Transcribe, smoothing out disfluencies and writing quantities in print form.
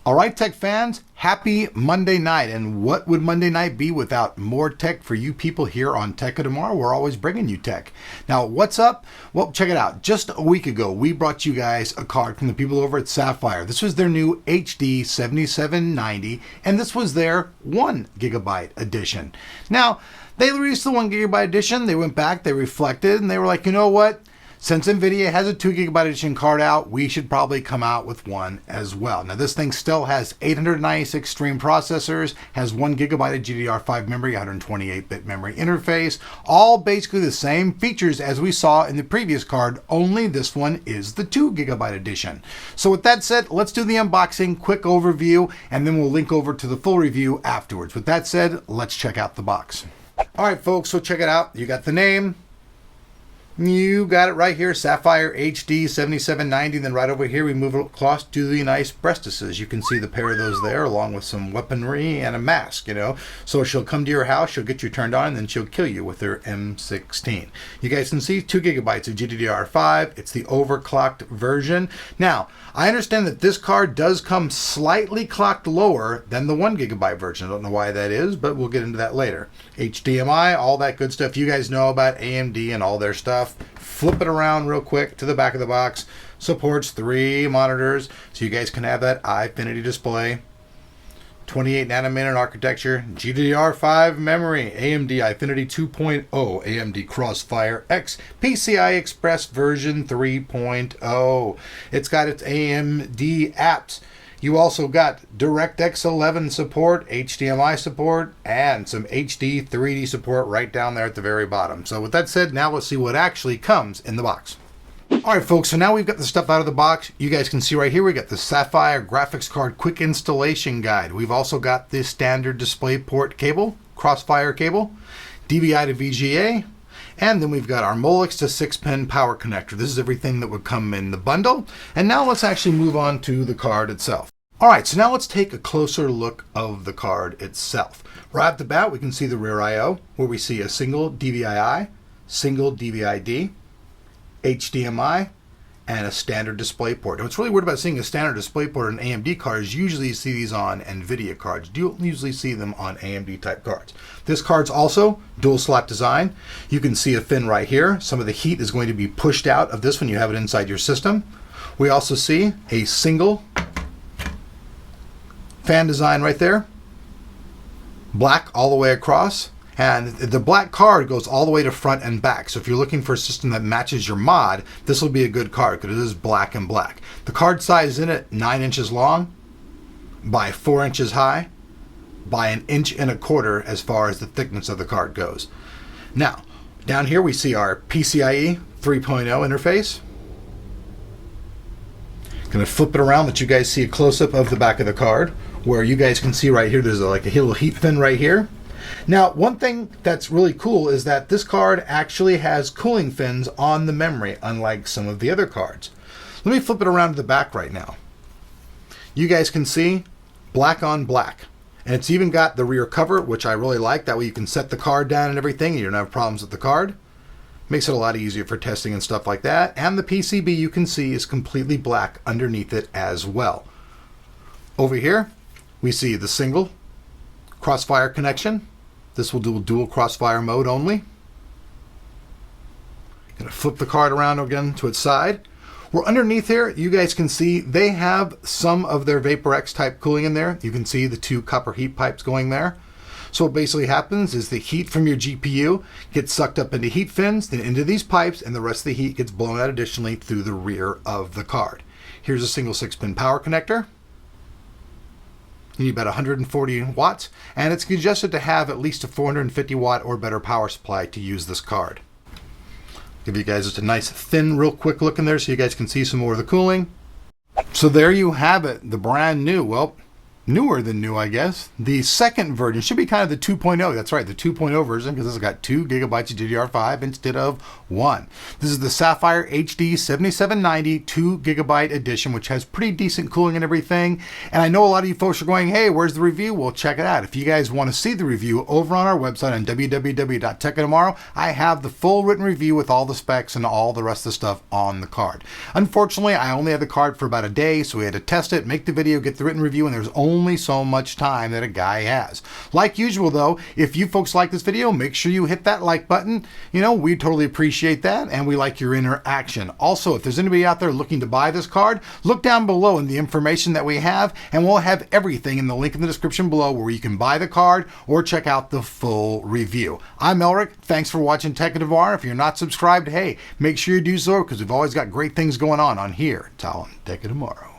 All right, tech fans, happy Monday night. And what would Monday night be without more tech for you people here on Tech of Tomorrow? We're always bringing you tech. Now, what's up? Well, check it out. Just a week ago, we brought you guys a card from the people over at Sapphire. This was their new HD 7790, and this was their 1 gigabyte edition. Now, they released the 1 gigabyte edition. They went back, they reflected, and they were like, you know what? Since NVIDIA has a 2 gigabyte edition card out, we should probably come out with one as well. Now, this thing still has 896 stream processors, has 1 gigabyte of GDDR5 memory, 128-bit memory interface, all basically the same features as we saw in the previous card, only this one is the 2 gigabyte edition. So with that said, let's do the unboxing, quick overview, and then we'll link over to the full review afterwards. With that said, let's check out the box. All right, folks, so check it out. You got the name. You got it right here, Sapphire HD 7790. Then right over here, we move it across to the nice breastises. You can see the pair of those there, along with some weaponry and a mask, So she'll come to your house, she'll get you turned on, and then she'll kill you with her M16. You guys can see 2 gigabytes of GDDR5. It's the overclocked version. Now, I understand that this card does come slightly clocked lower than the 1 gigabyte version. I don't know why that is, but we'll get into that later. HDMI, all that good stuff. You guys know about AMD and all their stuff. Flip it around real quick to the back of the box. Supports 3 monitors, so you guys can have that Infinity display. 28 nanometer architecture, GDDR5 memory, AMD Infinity 2.0, AMD Crossfire X, PCI Express version 3.0. It's got its AMD apps. You also got DirectX 11 support, HDMI support, and some HD 3D support right down there at the very bottom. So with that said, now let's see what actually comes in the box. All right, folks, so now we've got the stuff out of the box. You guys can see right here, we got the Sapphire graphics card quick installation guide. We've also got this standard DisplayPort cable, Crossfire cable, DVI to VGA, and then we've got our Molex to 6-pin power connector. This is everything that would come in the bundle. And now let's actually move on to the card itself. All right, so now let's take a closer look of the card itself. Right off the bat, we can see the rear I/O, where we see a single DVI-I, single DVI-D, HDMI, and a standard DisplayPort. Now, what's really weird about seeing a standard DisplayPort on AMD cards, usually you see these on NVIDIA cards. You don't usually see them on AMD type cards. This card's also dual slot design. You can see a fin right here. Some of the heat is going to be pushed out of this when you have it inside your system. We also see a single fan design right there. Black all the way across. And the black card goes all the way to front and back. So if you're looking for a system that matches your mod, this will be a good card because it is black and black. The card size in it, 9 inches long by 4 inches high by 1.25 inches as far as the thickness of the card goes. Now, down here we see our PCIe 3.0 interface. Going to flip it around, let you guys see a close-up of the back of the card, where you guys can see right here, there's like a little heat fin right here. Now, one thing that's really cool is that this card actually has cooling fins on the memory, unlike some of the other cards. Let me flip it around to the back right now. You guys can see black on black. And it's even got the rear cover, which I really like. That way you can set the card down and everything, and you don't have problems with the card. Makes it a lot easier for testing and stuff like that. And the PCB, you can see, is completely black underneath it as well. Over here, we see the single Crossfire connection. This will do dual Crossfire mode only. Gonna flip the card around again to its side. We're underneath here, you guys can see they have some of their VaporX type cooling in there. You can see the 2 copper heat pipes going there. So what basically happens is the heat from your GPU gets sucked up into heat fins, then into these pipes, and the rest of the heat gets blown out additionally through the rear of the card. Here's a single 6-pin power connector. You need about 140 watts, and it's suggested to have at least a 450 watt or better power supply to use this card. Give you guys just a nice thin, real quick look in there so you guys can see some more of the cooling. So there you have it, the brand new, well, newer than new, I guess. The second version should be kind of the 2.0. That's right, the 2.0 version, because this has got 2 gigabytes of DDR5 instead of 1. This is the Sapphire HD 7790 2 gigabyte edition, which has pretty decent cooling and everything. And I know a lot of you folks are going, hey, where's the review? Well, check it out. If you guys want to see the review over on our website on www.techoftomorrow, I have the full written review with all the specs and all the rest of the stuff on the card. Unfortunately, I only had the card for about a day, so we had to test it, make the video, get the written review, and there's only so much time that a guy has. Like usual though, if you folks like this video, make sure you hit that like button. We totally appreciate that, and we like your interaction. Also, if there's anybody out there looking to buy this card, look down below in the information that we have, and we'll have everything in the link in the description below where you can buy the card or check out the full review. I'm Elric. Thanks for watching Tech of Tomorrow. If you're not subscribed, hey, make sure you do so, because we've always got great things going on here. Tech of Tomorrow.